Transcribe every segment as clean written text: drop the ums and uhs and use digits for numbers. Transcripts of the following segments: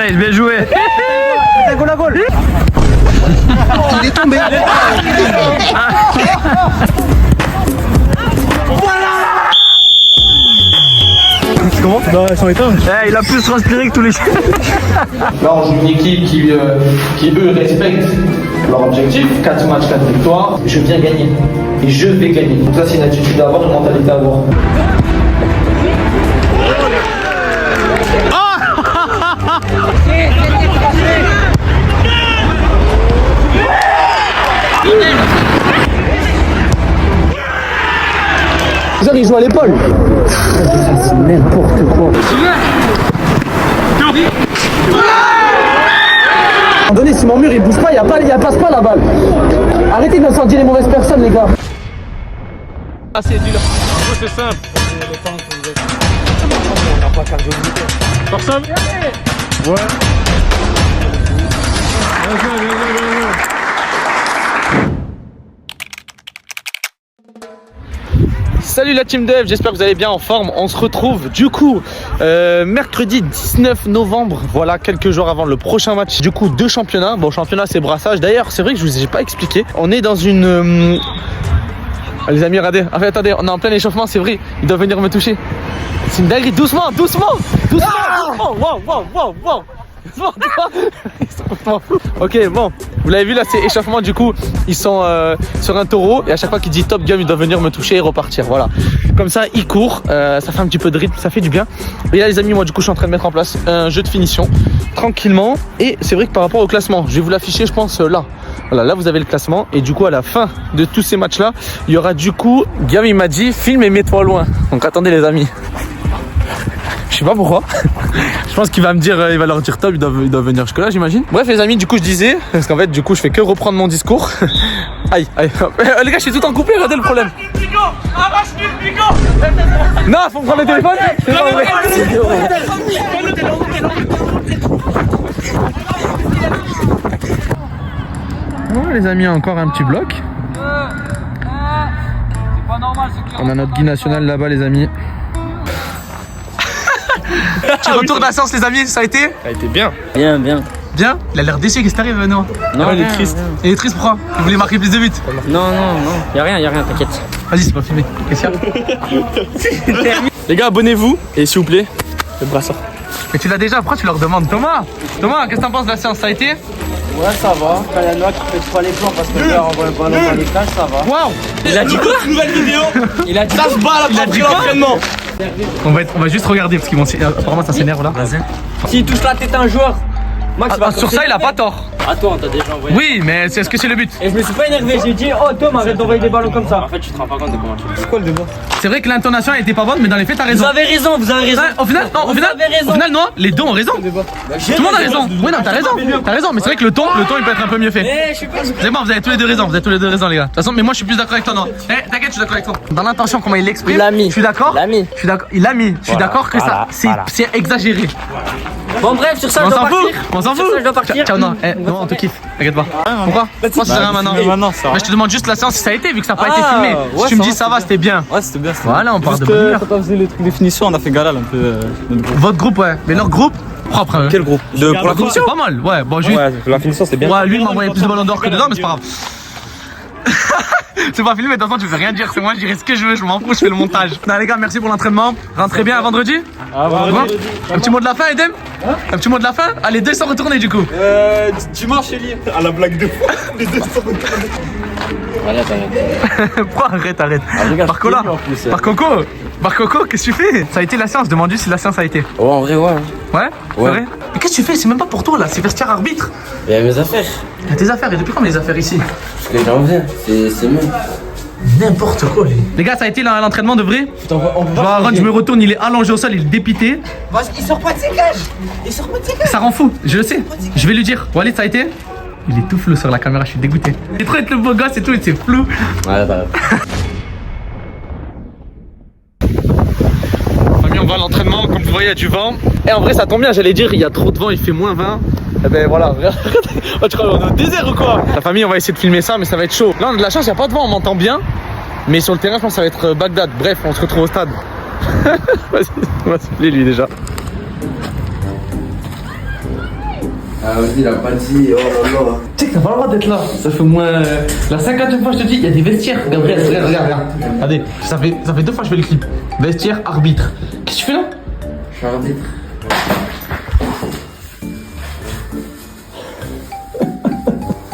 Nice, bien joué. Goal à goal. Il est tombé. Comment? Non, ils sont éteints. Eh, il a plus transpiré que tous les chiens. Là, on joue une équipe qui eux, respecte leur objectif. 4 matchs, 4 victoires. Je viens gagner. Et je vais gagner. Donc ça, c'est une attitude à avoir, une mentalité à avoir. Genre, il joue à l'épaule. C'est n'importe quoi. À un moment donné, si mon mur il bouge pas, il passe pas la balle. Arrêtez de sentir les mauvaises personnes, les gars. Ah, c'est dur. C'est simple. Personne? Ouais. Salut la team dev, j'espère que vous allez bien en forme. On se retrouve du coup mercredi 19 novembre, voilà, quelques jours avant le prochain match du coup de championnat. Bon, championnat c'est brassage, d'ailleurs c'est vrai que je vous ai pas expliqué. On est dans une... Les amis, regardez, en fait, attendez, on est en plein échauffement, c'est vrai, ils doivent venir me toucher. C'est une dinguerie, doucement, doucement, doucement, doucement, wow. Ok, bon, vous l'avez vu là, c'est échauffement. Du coup, ils sont sur un taureau et à chaque fois qu'il dit Top Gun, ils doivent venir me toucher et repartir. Voilà, comme ça, ils courent, ça fait un petit peu de rythme, ça fait du bien. Et là, les amis, moi, du coup, je suis en train de mettre en place un jeu de finition tranquillement. Et c'est vrai que par rapport au classement, je vais vous l'afficher, je pense là. Voilà, là, vous avez le classement. Et du coup, à la fin de tous ces matchs-là, il y aura du coup, Gam, il m'a dit filme et mets-toi loin. Donc, attendez, les amis. Je sais pas pourquoi. Je pense qu'il va me dire, il va leur dire top, il doit venir jusque là, j'imagine. Bref, les amis, du coup, je disais, parce qu'en fait, du coup, je fais que reprendre mon discours. Aïe. Les gars, je suis tout en coupé, regardez le problème. Non, faut me prendre le téléphone. C'est pas vrai. Bon, les amis, encore un petit bloc. On a notre Guy national là-bas, les amis. Petit retour de la séance, les amis, ça a été? Ça a été bien. Bien? Il a l'air déçu, qu'est-ce qui t'arrive, non? Non, il est triste. Il est triste, pourquoi? Il voulait marquer plus de buts. Non. Y'a rien, t'inquiète. Vas-y, c'est pas filmé. Qu'est-ce qu'il y a? Les gars, abonnez-vous et s'il vous plaît, le brassard. Mais tu l'as déjà, pourquoi tu leur demandes? Thomas, qu'est-ce que t'en penses de la séance? Ça a été? Ouais, ça va. Quand il y en a qui fait pas les plans parce que le gars envoie un ballon dans les cages, ça va. Waouh! Il a dit quoi? Nouvelle vidéo. Il a dit ça se bat là, il a dit l'entraînement. On va juste regarder parce qu'ils vont. Apparemment, ça s'énerve là. Vas-y. S'il touche la tête à un joueur, Max va sur ça, il a pas tort. Ah, toi, on t'a déjà envoyé. Oui, mais est-ce que c'est le but? Et je me suis pas énervé, j'ai dit, oh Tom, arrête d'envoyer des ballons comme ça. En fait, tu te rends pas compte de comment tu fais. C'est quoi le débat? C'est vrai que l'intonation elle était pas bonne, mais dans les faits, t'as raison. Vous avez raison. Ouais, au final, non, les deux ont raison. Tout le monde a raison. Oui, non, t'as raison, mais c'est vrai que le ton, il peut être un peu mieux fait. Je suis pas. C'est bon, vous avez tous les deux raison, les gars. De toute façon, mais moi je suis plus d'accord avec toi, non. T'inquiète, je suis d'accord avec toi. Dans l'intention, comment il l'exprime, Il l'a mis. Je suis d'accord. Il l'a mis. Je suis d'accord que ça, c'est exagéré. Bon, bref, sur ça, On je dois s'en fout. partir. Sur ça, je dois partir. Ciao, non, on te kiffe. T'inquiète pas. Pourquoi? Pourquoi ça sert à rien maintenant? Mais je te demande juste la séance si ça a été, vu que ça n'a pas été filmé. Si tu me dis ça va, c'était bien. Ouais, c'était bien. Voilà, on parle de bonne humeur. Quand on faisait les trucs de finition, on a fait galal un peu. Votre groupe, ouais. Mais leur groupe, propre. Hein. Quel groupe? Pour la finition? C'est pas mal, ouais. Bon, juste. Ouais, la finition, c'est bien. Ouais, lui, il m'a envoyé plus de ballons d'or que dedans, mais c'est pas grave. C'est pas filmé, de toute façon, tu veux rien dire. C'est moi, je dirais ce que je veux, je m'en fous, je fais le montage. Non, les gars, merci pour l'entraînement. Rentrez bien à vendredi. Un petit mot de la fin, Edem? Un petit mot de la fin? Allez, 2 sont retournés du coup. Dimanche, Elie. À la blague de fois, les 2 sont retournés. Pourquoi arrête? Par Coco, qu'est-ce que tu fais? Ça a été la séance, demande-lui si la séance a été. Ouais, en vrai, ouais. Ouais? Vrai? Mais qu'est-ce que tu fais? C'est même pas pour toi là, c'est vestiaire arbitre. Il y a mes affaires. Il y a tes affaires, et depuis quand les affaires ici? Parce que j'en viens, c'est mieux. N'importe quoi, les gars, ça a été l'entraînement de vrai? Je vois Aaron, je me retourne, il est allongé au sol, il est dépité. Il sort pas de ses cages. Ça rend fou, je le sais. Je vais lui dire. Walid, ça a été? Il est tout flou sur la caméra, je suis dégoûté. Il est trop être le beau gosse et tout, c'est flou. Ouais, bah. On va à l'entraînement, comme vous voyez, il y a du vent. Et en vrai, ça tombe bien, j'allais dire, il y a trop de vent, il fait -20. Et ben voilà, oh, tu crois qu'on est au désert ou quoi? La famille, on va essayer de filmer ça, mais ça va être chaud. Là, on a de la chance, il n'y a pas de vent, on m'entend bien. Mais sur le terrain, je pense que ça va être Bagdad. Bref, on se retrouve au stade. Vas-y, on va s'appeler lui déjà. Ah vas-y, il a pas dit, oh là là. Tu sais que t'as pas le droit d'être là. Ça fait au moins la 50e fois que je te dis, il y a des vestiaires. Gabriel, regarde. Regardez, ça fait 2 fois que je fais le clip. Vestiaire, arbitre. Qu'est-ce que tu fais là? Je suis arbitre.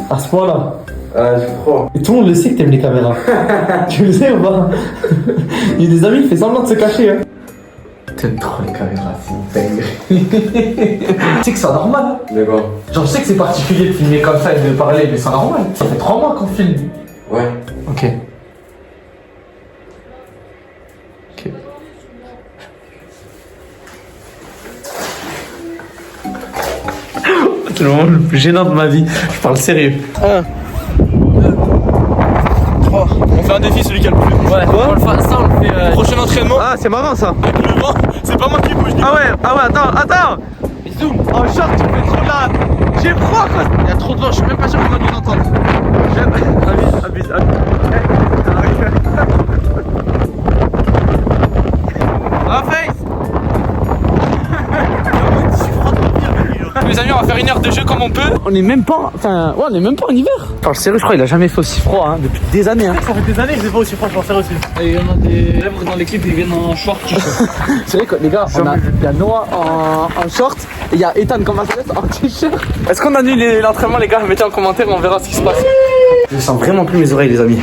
À ce point-là. Ah, je crois. Et tout le monde le sait que t'aimes les caméras. Tu le sais ou pas? Il y a des amis qui font semblant de se cacher. Hein. T'aimes trop les caméras, c'est une dinguerie. Tu sais que c'est normal. D'accord. Genre, je sais que c'est particulier de filmer comme ça et de parler, mais c'est normal. Ça fait 3 mois qu'on filme. Ouais. Ok. Ok. C'est le moment le plus gênant de ma vie. Je parle sérieux. 1, 2, 3. On fait un défi, celui qui a le plus. Ouais, on le fait, ça, on le fait. Prochain entraînement, Ah, c'est marrant ça. le vent, c'est pas moi qui bouge du Ah ouais, attends. Zoom. En short, tu fais trop là. J'ai froid quoi. Il y a trop de vent, je suis même pas sûr qu'on va nous entendre. Abuse. Ah, face. Les amis, on va faire 1 heure de jeu comme on peut. On est même pas, on est même pas en hiver. Enfin, sérieux, je crois qu'il a jamais fait aussi froid hein, depuis des années. Hein. Ça fait des années que j'ai pas aussi froid, je pensais aussi. Et il y en a des lèvres dans l'équipe, ils viennent en short. C'est vrai que les gars, il y a Noah en short et il y a Ethan comme athlète en t-shirt. Est-ce qu'on annule l'entraînement, les gars? Mettez en commentaire, on verra ce qui se passe. Je sens vraiment plus mes oreilles, les amis.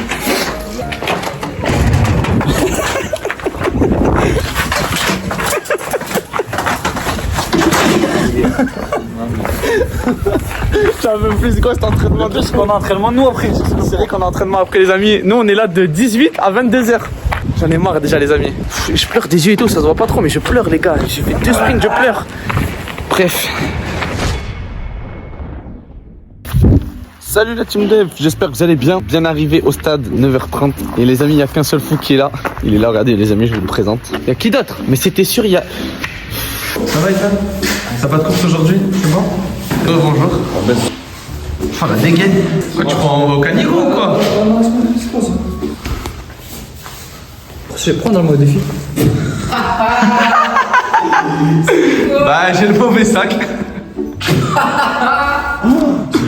J'en veux plus, c'est quoi cet entraînement? On a entraînement nous après. C'est vrai qu'on a entraînement après, les amis. Nous, on est là de 18 à 22h. J'en ai marre déjà, les amis. Je pleure des yeux et tout, ça se voit pas trop, mais je pleure, les gars. J'ai fait 2 sprints, je pleure. Bref. Salut la team dev, j'espère que vous allez bien. Bien arrivé au stade, 9h30. Et les amis, il n'y a qu'un seul fou qui est là. Il est là, regardez les amis, je vous le présente. Il y a qui d'autre? Mais c'était sûr, il y a... Ça va Ethan? T'as pas de course aujourd'hui? C'est bon? Bonjour. Oh la dégaine. Quoi, tu prends au caniveau ou quoi? Je vais prendre un mot défi. Bah j'ai le mauvais sac.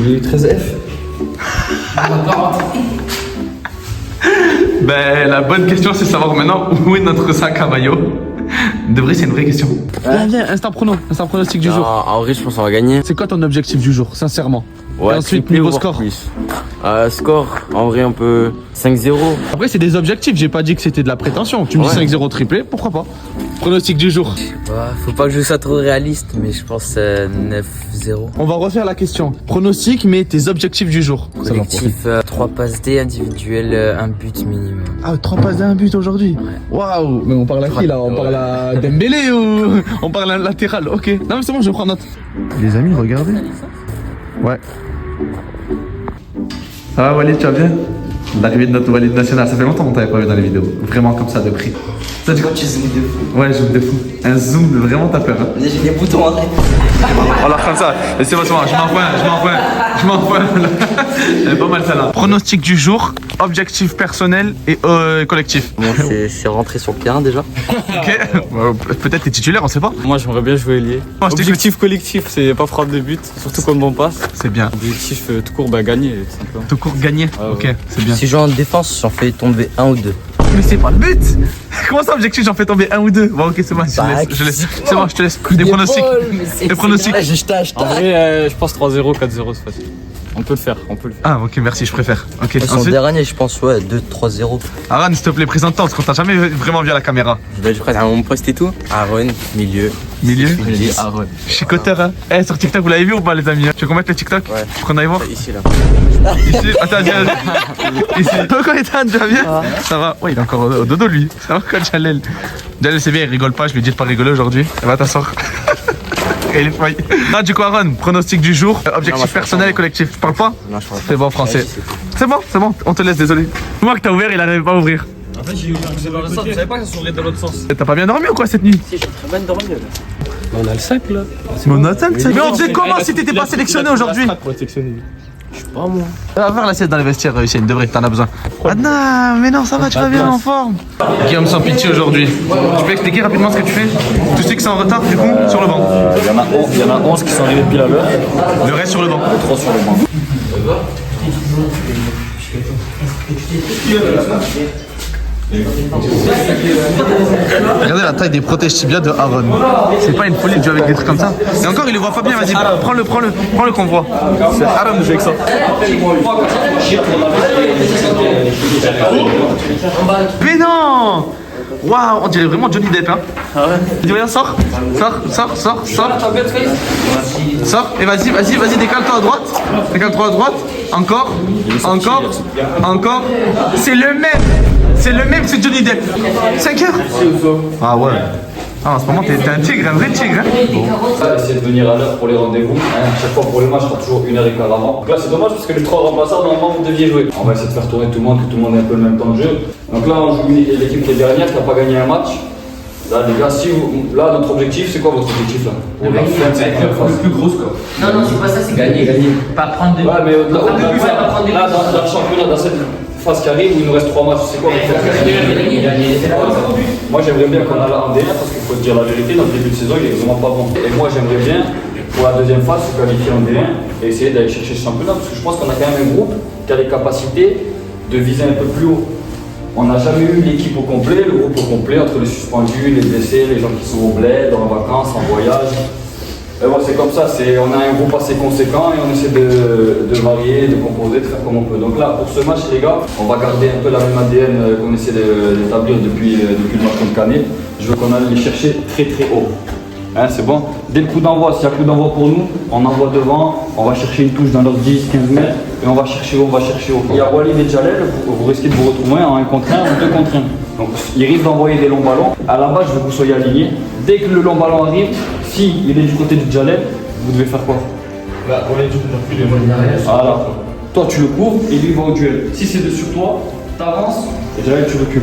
J'ai eu 13F. Ben la bonne question c'est savoir maintenant où est notre sac à maillot. De vrai c'est une vraie question. Viens, instant pronostic du jour. En vrai, je pense qu'on va gagner. C'est quoi ton objectif du jour, sincèrement? Ouais, Et ensuite triplé, niveau voire score. plus. Score, en vrai, on peut 5-0. Après c'est des objectifs, j'ai pas dit que c'était de la prétention. Tu me dis Ouais. 5-0 triplé, pourquoi pas? Pronostic du jour. Faut pas que je sois trop réaliste, mais je pense 9-0. On va refaire la question. Pronostic mais tes objectifs du jour. Collectif, 3 passes D, individuel, 1 but minimum. Ah, 3 passes d'un but aujourd'hui. Waouh, mais on parle à qui là? On parle à Dembélé ou on parle à un latéral? Ok. Non mais c'est bon, je prends note. Les amis, regardez. Ouais. Ça va Walid, tu vas bien? L'arrivée de notre Walid national, ça fait longtemps qu'on t'avait pas vu dans les vidéos. Vraiment comme ça de prix. Ça dit quoi? Tu zoomes de fou. Ouais, zoom de fou. Un zoom de vraiment ta peur. Hein. J'ai des boutons en tête. Alors comme ça, laissez-moi souvent, je m'en fous. Elle est pas mal celle-là. Pronostic du jour, objectif personnel et collectif. Bon, c'est rentré sur le terrain déjà. Ok, peut-être t'es titulaire, on sait pas. Moi, j'aimerais bien jouer ailier. Moi, je t'écoute. Objectif collectif, c'est pas frappe de but, surtout comme on passe. C'est bien. Objectif tout court, bah gagner, tout simplement. Tout court gagné. Ok, ouais. c'est bien. Si je joue en défense, j'en fais tomber 1 ou 2. Mais c'est pas le but. Comment ça, objectif, j'en fais tomber 1 ou 2? Bon, ok, c'est bon, je laisse. C'est bon, je te laisse. Des pronostics. Des pronostics. En vrai, je pense 3-0, 4-0, c'est facile. On peut le faire. Ah, ok, merci, je préfère. Ok, Son ensuite. dernier, je pense, ouais, 2-3-0. Aaron, s'il te plaît, présente-toi, parce qu'on t'a jamais vraiment vu à la caméra. Je crois à mon poste et tout. Aaron, milieu. Milieu. Aaron. Chicoteur, hein. Eh, sur TikTok, vous l'avez vu ou pas, les amis? Tu veux qu'on mette le TikTok? Ouais. Qu'on aille voir? Ici, là. Ici, attends, viens. Ici. Pourquoi Ethan, tu vas bien? Ça va? Ouais, il est encore au dodo, lui. Ça va quoi, Jalel? Jalel, c'est bien, il rigole pas, je lui ai dit de pas rigoler aujourd'hui. Va t'asseoir. Il est folle. Non, du coup, Aaron, pronostic du jour, objectif personnel et collectif. Tu parles pas? Non, je parle pas. C'est bon, français. C'est bon, on te laisse, désolé. Moi que t'as ouvert, il n'arrivait pas à ouvrir. En fait, j'ai ouvert dans le sens, je savais pas que ça s'ouvrait dans l'autre sens. T'as pas bien dormi ou quoi cette nuit? Si, j'ai très bien dormi, là. On a le sac là. Mais on attend, mais on faisait comment si t'étais pas sélectionné aujourd'hui? Pas moi. Va faire la sieste dans les vestiaires, Hussein, de vrai, t'en as besoin. Ah non, mais non, ça va, tu vas bien en forme. Guillaume sans pitié aujourd'hui. Tu peux expliquer rapidement ce que tu fais? Tous ceux qui sont en retard, du coup, sur le banc. Il y en a 11 qui sont arrivés pile à l'heure. Le reste sur le banc. 3 sur le banc. Regardez la taille des protèges tibias de Aaron. C'est pas une folie de jouer avec des trucs comme ça. Et encore, il le voit pas bien. Vas-y, prends-le qu'on voit. C'est Aaron de jouer avec ça. Mais non! Waouh, on dirait vraiment Johnny Depp, hein. Ah ouais. Dis rien, sors, et vas-y, décale-toi à droite, encore, c'est le même, c'est Johnny Depp. 5 heures. Ah ouais. Ah, en ce moment, t'es un tigre, un vrai tigre, hein. Essayez de venir à l'heure pour les rendez-vous. Chaque fois pour les matchs, je sera toujours 1h15 avant. Donc là, c'est dommage parce que les 3 remplaçants, normalement, vous deviez jouer. On va essayer de faire tourner tout le monde, que tout le monde ait un peu le même temps de jeu. Donc là, on joue l'équipe qui est dernière, qui n'a pas gagné un match. Là, les gars, là, notre objectif, c'est quoi votre objectif là? Pour la fin de cette phase. Le plus gros score. Non, c'est pas ça, c'est gagner. Pas prendre des. Ouais, mais là, dans le championnat, dans cette phase qui arrive où il nous reste 3 matchs, c'est quoi votre objectif? Moi, j'aimerais bien qu'on aille en D1 parce qu'il faut se dire la vérité, notre début de saison, il est vraiment pas bon. Et moi, j'aimerais bien, pour la deuxième phase, se qualifier en D1 et essayer d'aller chercher ce championnat parce que je pense qu'on a quand même un groupe qui a les capacités de viser un peu plus haut. On n'a jamais eu l'équipe au complet, le groupe au complet, entre les suspendus, les blessés, les gens qui sont au bled, en vacances, en voyage. Et bon, c'est comme ça, on a un groupe assez conséquent et on essaie de varier, de composer, de faire comme on peut. Donc là, pour ce match, les gars, on va garder un peu la même ADN qu'on essaie d'établir depuis le match contre Canet. Je veux qu'on aille les chercher très haut. Hein, c'est bon. Dès le coup d'envoi, s'il y a coup d'envoi pour nous, on envoie devant, on va chercher une touche dans leurs 10-15 mètres et on va chercher haut, Il y a Walid et Jalel, vous risquez de vous retrouver en 1 contre 1 ou 2 contre 1. Donc il risque d'envoyer des longs ballons. À la base, je veux que vous soyez alignés. Dès que le long ballon arrive, si il est du côté du Jalel, vous devez faire quoi? Voilà. Toi, tu le couvres et lui va au duel. Si c'est dessus toi, t'avances et Jalel, tu recules.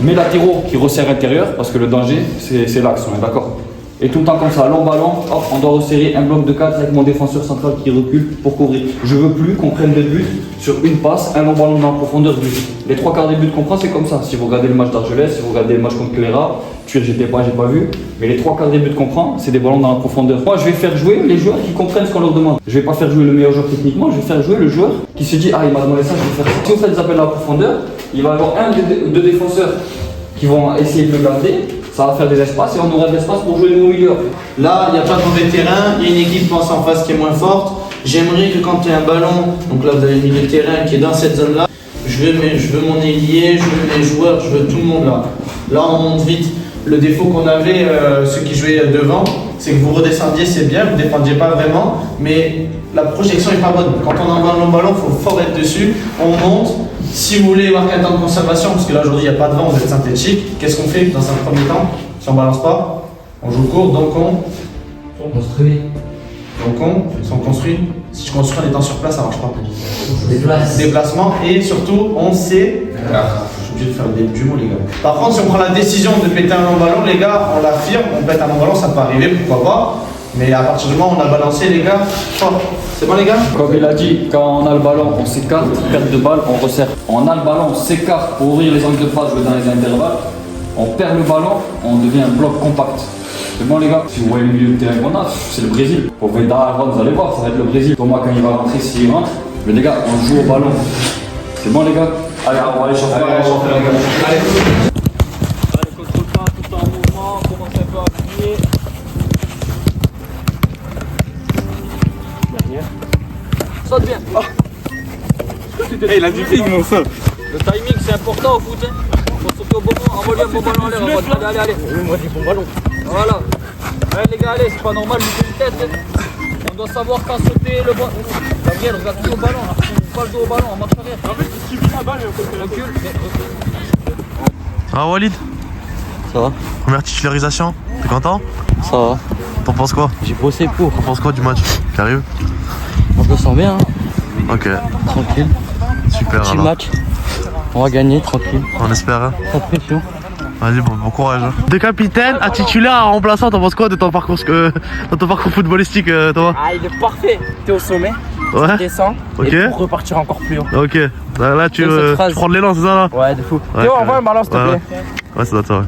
Mes latéraux qui resserrent intérieur, parce que le danger, c'est l'axe, on est d'accord. Et tout le temps comme ça, long ballon, hop, on doit resserrer un bloc de 4 avec mon défenseur central qui recule pour couvrir. Je veux plus qu'on prenne des buts sur une passe, un long ballon dans la profondeur, but. Les 3/4 des buts qu'on prend, c'est comme ça. Si vous regardez le match d'Argelès, si vous regardez le match contre Cléra, j'ai pas vu, mais les 3/4 des buts qu'on prend, c'est des ballons dans la profondeur. Moi, je vais faire jouer les joueurs qui comprennent ce qu'on leur demande. Je vais pas faire jouer le meilleur joueur techniquement, je vais faire jouer le joueur qui se dit, ah, il m'a demandé ça, je vais faire ça. Si vous faites des appels à la profondeur, il va y avoir deux défenseurs qui vont essayer de le garder. Ça va faire des espaces et on aura de l'espace pour jouer au milieu. Là, il n'y a pas de mauvais terrain, il y a une équipe pense en face qui est moins forte. J'aimerais que quand il y a un ballon, donc là vous avez le milieu de terrain qui est dans cette zone-là, je veux mon ailier, je veux mes joueurs, je veux tout le monde là. Là, on monte vite. Le défaut qu'on avait, ceux qui jouaient devant, c'est que vous redescendiez, c'est bien, vous ne défendiez pas vraiment, mais la projection n'est pas bonne. Quand on envoie un long ballon, il faut fort être dessus, on monte. Si vous voulez marquer un temps de conservation, parce que là aujourd'hui il n'y a pas de vent, vous êtes synthétique, qu'est-ce qu'on fait dans un premier temps? Si on ne balance pas, on joue court, donc on construit. Si on construit, si je construis en étant sur place, ça ne marche pas. Déplacement et surtout on sait. Je suis obligé de faire des jumeaux les gars. Par contre, si on prend la décision de péter un long ballon, les gars, on l'affirme, on pète un long ballon, ça peut arriver, pourquoi pas. Mais à partir du moment où on a balancé les gars, fort. C'est bon les gars? Comme il a dit, quand on a le ballon, on s'écarte, perte de balle, on resserre. On a le ballon, on s'écarte pour ouvrir les angles de passe, jouer dans les intervalles. On perd le ballon, on devient un bloc compact. C'est bon les gars? Si vous voyez le milieu de terrain qu'on a, c'est le Brésil. Pour Vedar, vous allez voir, ça va être le Brésil. Pour moi, quand il va rentrer, s'il rentre, mais les gars, on joue au ballon. C'est bon les gars? Allez, on va aller chauffer. Allez, contrôle pas, tout le temps en mouvement, commence un peu à appuyer. Saute bien. Hey, il a du ping, mon ça. Le timing, c'est important au foot. Faut sauter au bon moment, envoyer un bon ballon en l'air. Allez. Moi, j'ai bon ballon. Voilà. Allez les gars, allez, c'est pas normal, lui une tête. On doit savoir quand sauter le bon. Gabriel, regarde tout au ballon. On pas le dos au ballon, on marche arrière. En fait, tu subis la balle et on recule. Ah Walid, Ça va? première titularisation, t'es content? Ça va. T'en penses quoi? J'ai bossé pour. T'en penses quoi du match qui arrive? On se sent bien, hein. Ok, Tranquille. super Petit alors. match. On va gagner, tranquille. On espère. Hein. Pas de pression. Vas-y, bon courage. Hein. De capitaine à titulaire à remplaçant, t'en penses quoi de ton parcours, footballistique, Thomas? Ah, il est parfait. T'es au sommet, Ouais. tu descends Ok. et pour repartir encore plus haut. Ok, là tu prends de l'élan, c'est ça là? Ouais, de fou. Ouais, Théo, ok. envoie un ballon s'il te plaît. Ouais, ça doit être ça, ouais.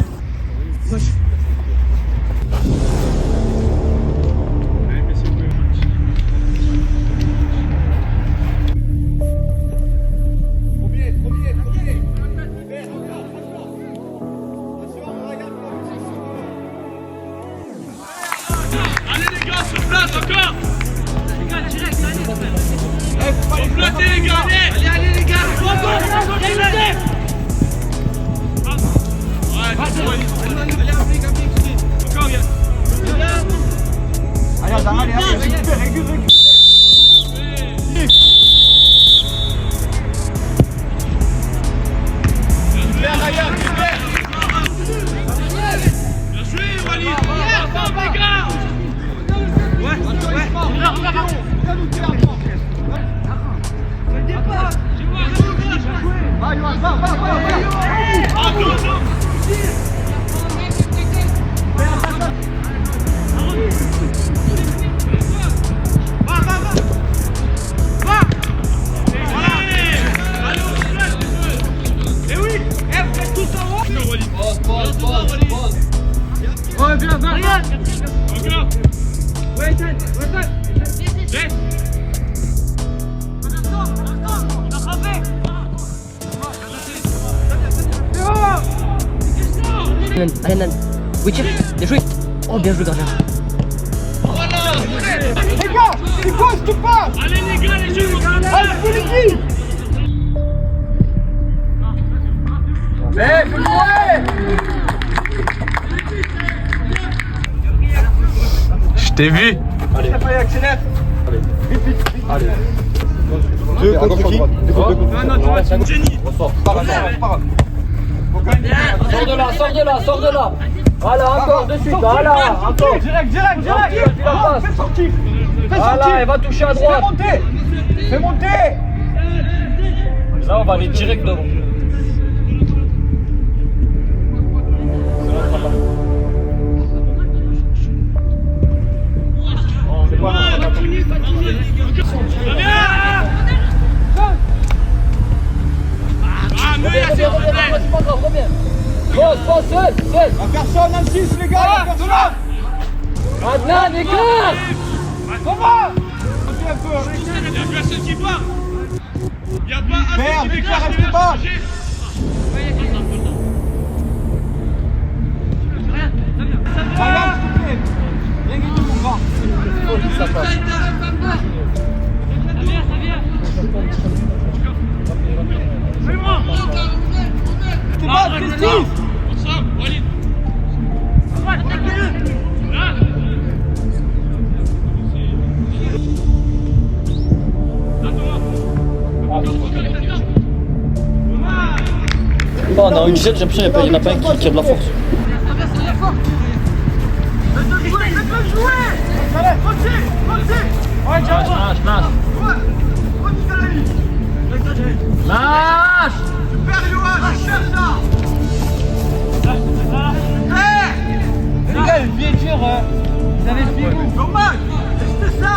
Allez, Nan. Oui, tire. Bien joué. Oh, bien joué, gardien. Je t'ai vu. Sors de là. Voilà, encore de suite. Voilà, encore. Direct. Fais sortir. Voilà, elle va toucher à droite. Fais monter. Là, on va aller direct devant. Reviens. Pose, seul. Personne dans le 6, les gars. Personne. Adnan, éclaire. Thomas. Il y a personne qui part. Il n'y a pas assez Merde, qui dégage, reste pas. Viens gagner mon grand. C'est pas Christine. Ensemble, Walid. On a une dizaine, j'ai l'impression qu'il n'y en a pas un qui a de la force. Lâche. Les gars, le pied dur, vous avez le pied où? Dommage. C'était ça.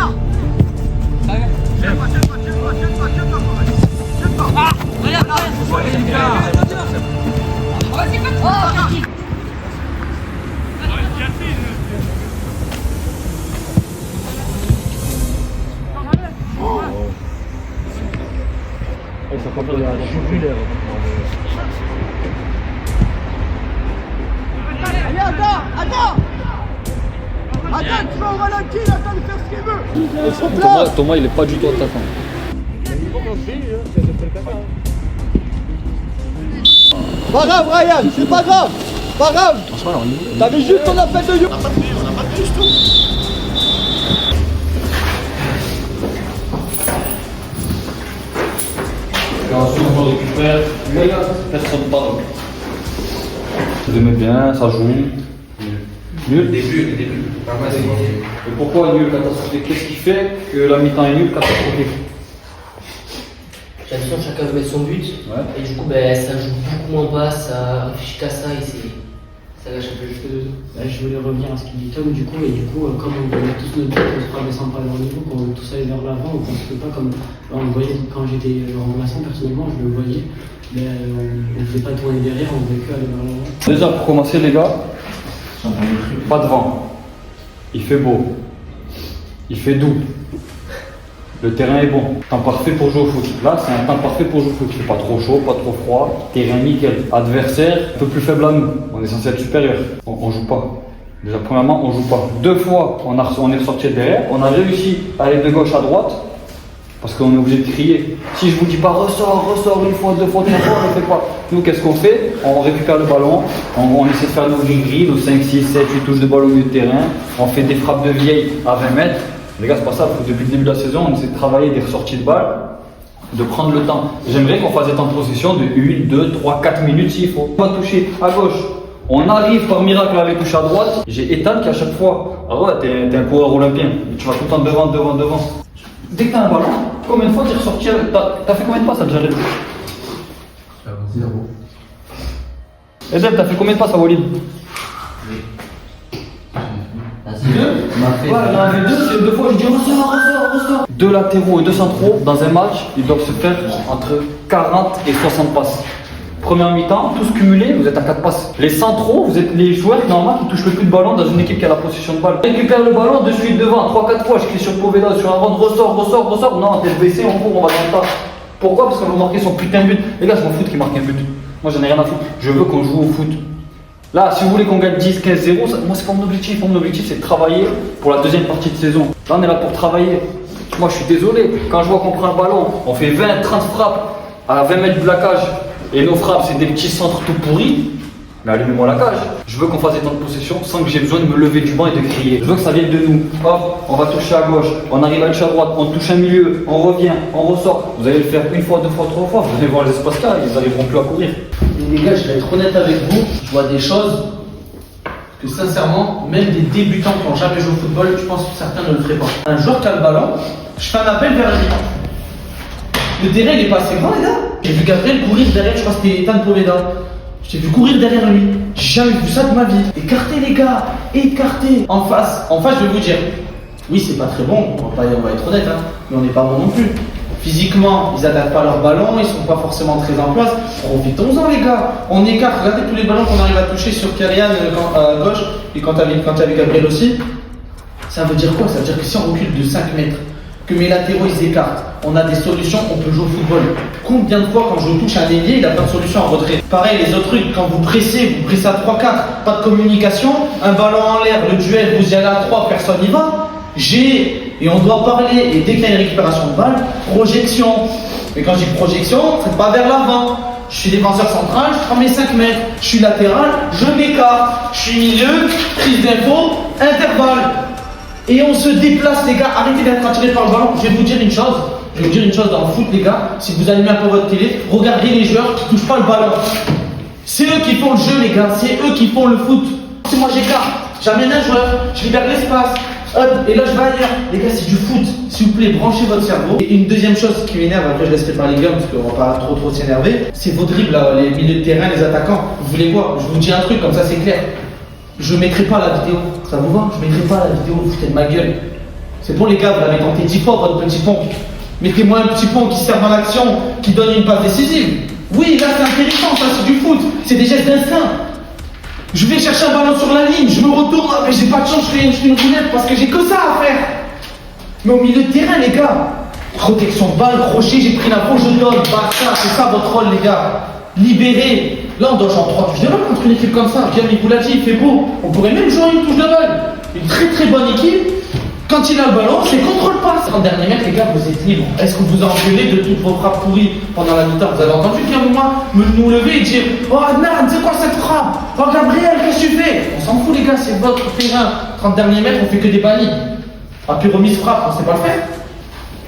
Attends, tu vas au ralenti, attends de faire ce qu'il veut. Thomas, il est pas du tout attaquant. Pas grave, Ryan, c'est pas grave. Pas grave. T'avais juste ton appel de yo. Et ensuite, on récupère. Personne ne parle. Ça les met bien, ça joue. Nul. Début. Et pourquoi nul, catastrophique? Qu'est-ce qui fait que la mi-temps est nulle, catastrophique? J'ai l'impression que chacun veut mettre son but. Ouais. Et du coup, ça joue beaucoup moins bas, ça réfléchit qu'à ça et ça gâche un peu juste deux. Je voulais revenir à ce qu'il dit Tom, du coup, comme on a tous notre but, on se parle descendre par leur niveau, qu'on veut tous aller vers l'avant, on ne pense pas comme on le voyait quand j'étais remplaçant, personnellement, je le voyais, mais on ne faisait pas tourner derrière, on ne voulait que aller vers l'avant. Déjà, pour commencer, les gars, pas de vent. Il fait beau. Il fait doux. Le terrain est bon. Temps parfait pour jouer au foot. Là, c'est un temps parfait pour jouer au foot. Il fait pas trop chaud, pas trop froid. Terrain nickel. Adversaire un peu plus faible à nous. On est censé être supérieur. On joue pas. Déjà, premièrement, on joue pas. 2 fois, on est ressorti derrière. On a réussi à aller de gauche à droite. Parce qu'on est obligé de crier. Si je vous dis pas ressort, une fois, deux fois, trois fois, on ne fait pas. Nous, qu'est-ce qu'on fait? On récupère le ballon, on essaie de faire nos gris-gris, nos 5, 6, 7, 8 touches de ballon au milieu de terrain. On fait des frappes de vieille à 20 mètres. Les gars, c'est pas ça. Depuis le début de la saison, on essaie de travailler des ressorties de balles, de prendre le temps. J'aimerais qu'on fasse des temps de possession de 1, 2, 3, 4 minutes s'il faut. On va toucher à gauche. On arrive par miracle à aller toucher à droite. J'ai Ethan qui à chaque fois, ah ouais, t'es un coureur olympien. Tu vas tout le temps devant. Dès que t'as un ballon, combien de fois t'es ressorti avec... T'as fait combien de passes à Jared? 0. Edel, t'as fait combien de passes à Walid? 2. Ouais, il en avait 2, c'est 2 fois, je dis ressort. 2 latéraux et 2 centraux, dans un match, ils doivent se faire entre 40 et 60 passes. Première mi-temps, tous cumulés, vous êtes à 4 passes. Les centraux, vous êtes les joueurs normalement qui touchent le plus de ballons dans une équipe qui a la possession de balle. Récupère le ballon de suite devant, 3-4 fois, je crie sur Poveda, sur un rond, ressort. Non, tête baissée, on court, on va dans le tas. Pourquoi? Parce qu'on va marquer son putain de but. Les gars, je m'en fous qu'il marque un but. Moi, j'en ai rien à foutre. Je veux qu'on joue au foot. Là, si vous voulez qu'on gagne 10, 15, 0, moi, c'est pas mon objectif. Mon objectif, c'est de travailler pour la deuxième partie de saison. Là, on est là pour travailler. Moi, je suis désolé. Quand je vois qu'on prend un ballon, on fait 20, 30 frappes à 20 mètres du plaquage. Et nos frappes, c'est des petits centres tout pourris. Mais allumez-moi la cage. Je veux qu'on fasse des temps de possession sans que j'ai besoin de me lever du banc et de crier. Je veux que ça vienne de nous. Hop, on va toucher à gauche, on arrive à toucher à droite, on touche un milieu, on revient, on ressort. Vous allez le faire une fois, deux fois, trois fois. Vous allez voir les espaces carrés, ils n'arriveront plus à courir. Et les gars, je vais être honnête avec vous, je vois des choses que sincèrement, même des débutants qui n'ont jamais joué au football, je pense que certains ne le feraient pas. Un joueur qui a le ballon, je fais un appel vers le mi-temps. Le terrain il est pas assez grand les gars. J'ai vu Gabriel courir derrière, je crois que c'était Ethan Poveda. J'ai vu courir derrière lui. J'ai jamais vu ça de ma vie. Écartez les gars, écartez. En face, je vais vous dire. Oui, c'est pas très bon, on va être honnête, hein, mais on n'est pas bon non plus. Physiquement, ils n'attaquent pas leur ballon, ils sont pas forcément très en place. Profitons-en les gars. On écarte, regardez tous les ballons qu'on arrive à toucher sur Kylian à gauche et quand tu avais Gabriel aussi. Ça veut dire quoi? Ça veut dire que si on recule de 5 mètres, que mes latéraux ils écartent, on a des solutions, on peut jouer au football. Combien de fois quand je touche un ailier, il a pas de solution en retrait? Pareil, les autres trucs, quand vous pressez à 3-4, pas de communication, un ballon en l'air, le duel, vous y allez à 3, personne n'y va. Et on doit parler, et dès qu'il y a une récupération de balle, projection. Mais quand je dis projection, c'est pas vers l'avant. Je suis défenseur central, je prends mes 5 mètres. Je suis latéral, je m'écarte. Je suis milieu, prise d'info, intervalle. Et on se déplace les gars, arrêtez d'être attirés par le ballon. Je vais vous dire une chose dans le foot les gars, si vous allumez un peu votre télé, regardez les joueurs qui touchent pas le ballon. C'est eux qui font le jeu les gars, c'est eux qui font le foot. C'est moi j'écarte, j'amène un joueur, je libère l'espace, hop, et là je vais ailleurs. Les gars c'est du foot, s'il vous plaît branchez votre cerveau. Et une deuxième chose qui m'énerve, après je laisserai parler les gars parce qu'on va pas trop s'énerver, c'est vos dribbles là, les milieux de terrain, les attaquants. Vous voulez quoi? Je vous dis un truc comme ça c'est clair. Je mettrai pas la vidéo, ça vous va? Je mettrai pas la vidéo, vous foutez de ma gueule. C'est bon les gars, vous l'avez tenté 10 fois votre petit pont. Mettez-moi un petit pont qui sert dans l'action, qui donne une passe décisive. Oui, là c'est intéressant, ça c'est du foot, c'est des gestes d'instinct. Je vais chercher un ballon sur la ligne, je me retourne, mais j'ai pas de chance, je fais une roulette parce que j'ai que ça à faire. Mais au milieu de terrain les gars, protection de balle, crochet, j'ai pris la fausse, je donne, basta, c'est ça votre rôle les gars. Libérez. Là on doit jouer en 3 touches de balle contre une équipe comme ça. Bien, il vous l'a dit, il fait beau. On pourrait même jouer une touche de balle. Une très bonne équipe. Quand il a le ballon, c'est contrôle-passe. En dernier mètre, les gars, vous êtes libres. Est-ce que vous en engueulez de toutes vos frappes pourries pendant la mi-temps? Vous avez entendu qu'à un moment nous lever et dire oh Adnan, c'est quoi cette frappe? Oh Gabriel, qu'est-ce que tu fais? On s'en fout les gars, c'est votre terrain. 30 derniers mètres, on fait que des bannis. Ah puis remise frappe, on sait pas le faire.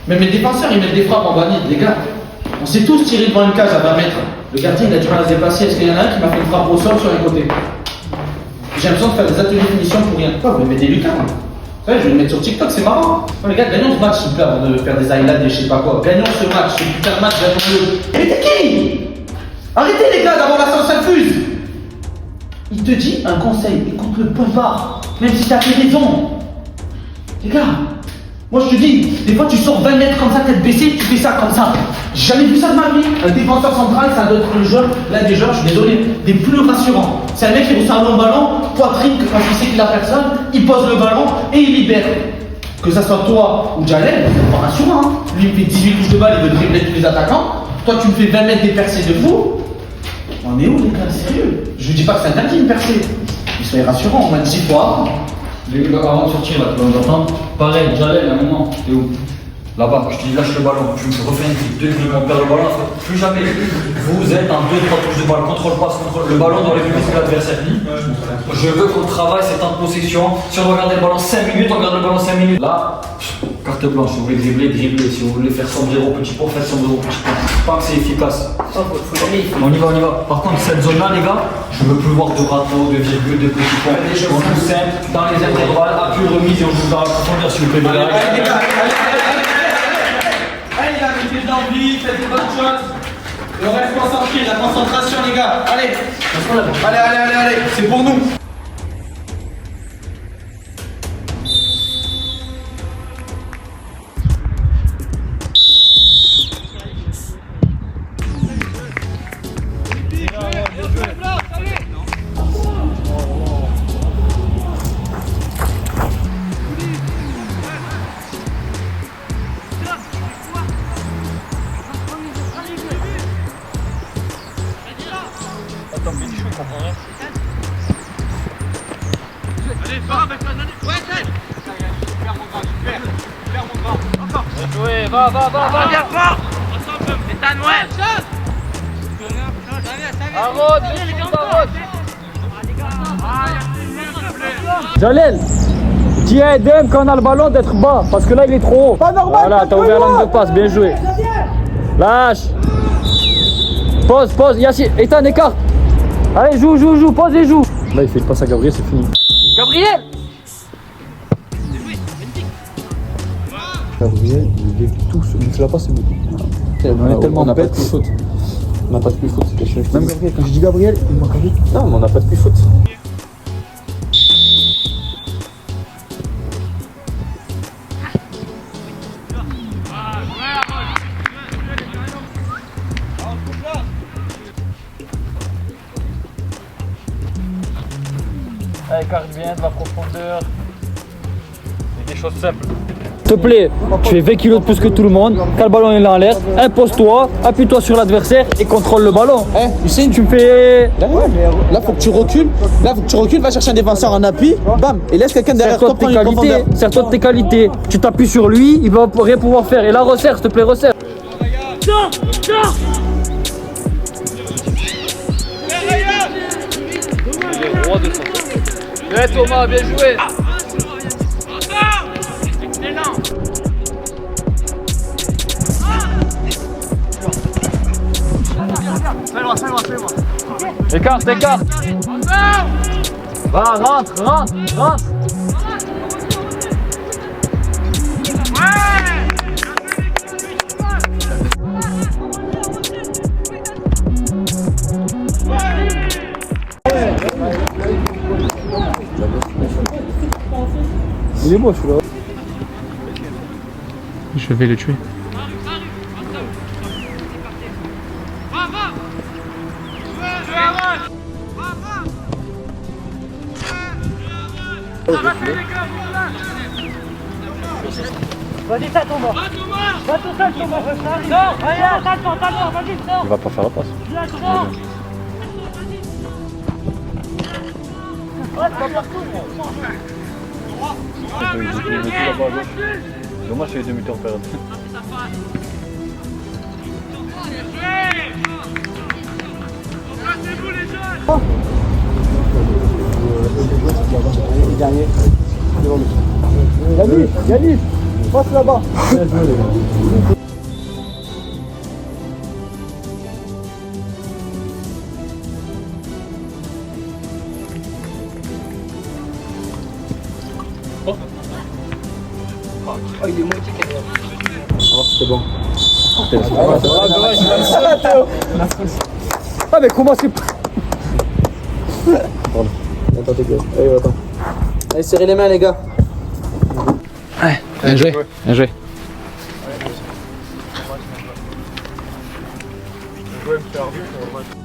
Même les défenseurs, ils mettent des frappes en bannis, les gars. On s'est tous tiré devant une cage à 20 mètres. Le gardien il a du mal à se déplacer. Est-ce qu'il y en a un qui m'a fait une frappe au sol sur les côtés? J'ai l'impression de faire des ateliers de finition pour rien. Pourquoi vous me mettez Lucas? Je vais le mettre sur TikTok, c'est marrant. Non, les gars, gagnons ce match s'il vous plaît avant de faire des highlights et je sais pas quoi. Gagnons ce match, ce putain de match, gagnons-le. Mais t'es qui? Arrêtez les gars d'avoir la sauce infuse. Il te dit un conseil, écoute-le point barre, même si t'as fait raison. Les gars, moi je te dis, des fois tu sors 20 mètres comme ça, tête baissée, tu fais ça comme ça. J'ai jamais vu ça de ma vie. Un défenseur central, ça doit être le joueur, l'un des joueurs, je suis désolé, des plus rassurants. C'est un mec qui reçoit un long ballon, poitrine, que quand il sait qu'il a personne, il pose le ballon et il libère. Que ça soit toi ou Jalel, c'est pas rassurant. Hein. Lui il me fait 18 touches de balle, il veut dribbler tous les attaquants. Toi tu me fais 20 mètres des percées de fou. On est où les gars, sérieux? Je vous dis pas que c'est interdit une percée. Mais soyez rassurants, au moins 10 fois avant. Avant de sortir là, tu vas nous entendre. Pareil, Jalel, à un moment, t'es où? Là-bas, je te dis lâche le ballon, tu me refais un dribble, 2 dribbles, on perd le ballon, plus jamais. Vous êtes en 2-3 touches de balle, contrôle passe, contrôle. Le ballon doit aller plus vite que l'adversaire. Je veux qu'on travaille ces temps de possession. Si on doit garder le ballon 5 minutes, on garde le ballon 5 minutes. Là, carte blanche, si vous voulez dribbler, dribbler. Si vous voulez faire sombrer au petit pot, faites sombrer au petit pot. Pas que c'est efficace. On y va, on y va. Par contre, cette zone-là, les gars, je veux plus voir de râteaux, de virgules, de petits points. On joue simple, dans les intervalles, appui remise et on joue dans la profondeur, s'il vous plaît. Allez les gars, mettez de l'envie, faites des bonnes choses. Le reste concentré, la concentration les gars. Allez, allez, c'est pour nous. Allez, va avec la nana. Ouais, c'est. Super mon grand, super mon grand. Encore. Bien joué, va. Viens fort. Ensemble, Ethan, ouais. Arrête, Jalel, dis à Edem quand on a le ballon d'être bas, parce que là il est trop haut. Pas normal. Voilà, t'as ouvert l'angle de passe, bien joué. Lâche. Pose, Yassine, Ethan, écarte. Allez, joue, pose et joue. Là il fait le passe à Gabriel, c'est fini. Gabriel, il est tout, il fait la passe, c'est bon. On est tellement bête. On n'a pas de plus foot, c'est quelque chose. Même Gabriel, quand je dis Gabriel, il m'a dit. Non, mais on n'a pas de plus foot. Allez, carte bien de la profondeur. C'est des choses simples. S'il te plaît, tu fais 20 kilos de plus que tout le monde, quand le ballon est là en l'air, impose-toi, appuie-toi sur l'adversaire et contrôle le ballon. Hussein, Tu me fais... là faut que tu recules, va chercher un défenseur en appui, bam, et laisse quelqu'un derrière toi prendre une profondeur. Sers-toi de tes qualités. Tu t'appuies sur lui, il va rien pouvoir faire. Et là, resserre, s'il te plaît, resserre. Bien Thomas, bien joué. Excellent. Fais-moi. Écarte. Va, rentre. Il est moche là. Je vais le tuer. Vas-y, ça Thomas. Va tout seul, Thomas. Non, vas-y, Il va pas faire la passe. Dommage, c'est les demi-temps période. Placez-vous les jeunes. Yannick, passe là-bas. Oh, il est moitié carrière. C'est bon. Ah mais comment c'est... Pardon. Attends, t'es allez, attends. Allez, serrez les mains les gars. Bien joué. Jouer me faire vite,